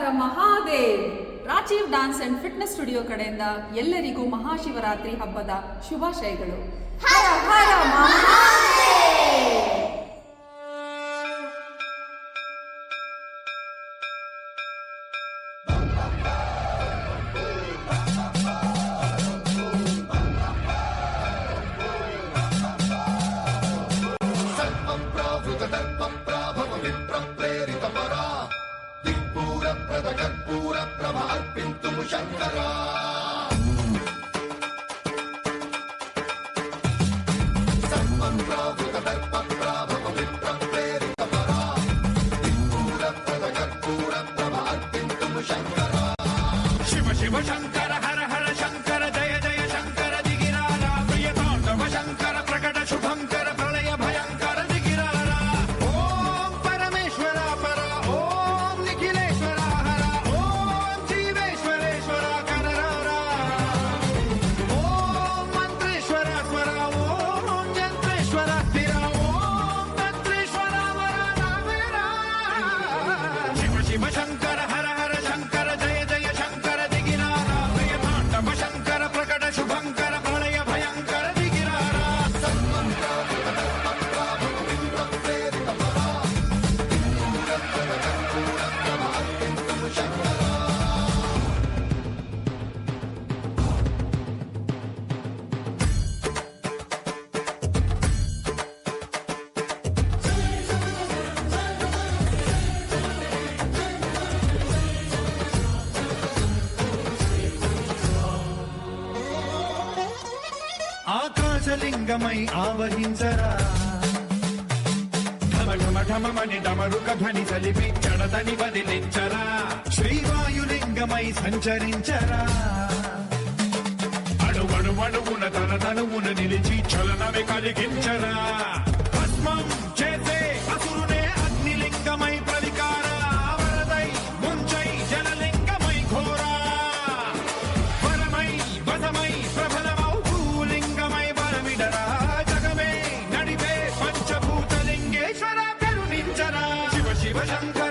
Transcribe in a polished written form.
Hara Mahadev. Rajeev Dance and Fitness Studio ಕಡೆಯಿಂದ ಎಲ್ಲರಿಗೂ ಮಹಾಶಿವರಾತ್ರಿ ಹಬ್ಬದ ಶುಭಾಶಯಗಳು. ಹರ ಹರ ಮಹಾದೇವ್. ಶಿವ ಶಿವ ಶಂಕರ ಹರ ಹರ ಶಂಕರ ಜಯ ಜಯ ಶಂಕರ ದಿಗಿರಾರ ಪ್ರಿಯ ತಾಂಡವ ಶಂಕರ ಪ್ರಕಟ ಶುಭಂಕರ ಪ್ರಳಯ ಭಯಂಕರ ದಿಗಿರಾರ. ಓಂ ಪರಮೇಶ್ವರ ಪರ ಓಂ ನಿಖಿಲೇಶ್ವರ ಹರ ಓಂ ಜೀವೇಶ್ವರೇಶ್ವರ ಕರರಾರ. ಓಂ ಮಂತ್ರೇಶ್ವರ ಸ್ವರ ಓಂ ಯಂತ್ರೇಶ್ವರ ಸ್ಥಿರ ಓಂ ತಂತ್ರೇಶ್ವರ ವರ ನಾವೇರ. ಶಿವ ಶಿವ ಶಂಕರ ಹರ ಹರ ಶಂಕರ ಜಯ ಜಯ ಶಂಕರ ದಿಗಿರಾರ ಪ್ರಿಯ ತಾಂಡವ ಶಂಕರ ಪ್ರಕಟ ಶುಭಂಕರ ಪ್ರಳಯ ಭಯಂಕರ ದಿಗಿರಾರ. ఆకాశలింగమై ఆవహించరా ఢమ ఢమ ఢమ మణి డమరుక ధ్వని సలిపి జడదని వదిలించరా. శ్రీవాయులింగమై సంచరించరా అణువణువున తన తనువున నిలిచి చలనమే కలిగించరా. భస్మం చేసే అసురునే అగ్నిలింగమై ప్రవికార వరదై ముంచై జలలింగమై ఘోరా. వరమై వదమై ప్రబలమౌ భూలింగమై బలమిడరా. జగమే నడిపే పంచభూతలింగేశ్వర కరుణించరా. శివ శివ శంకర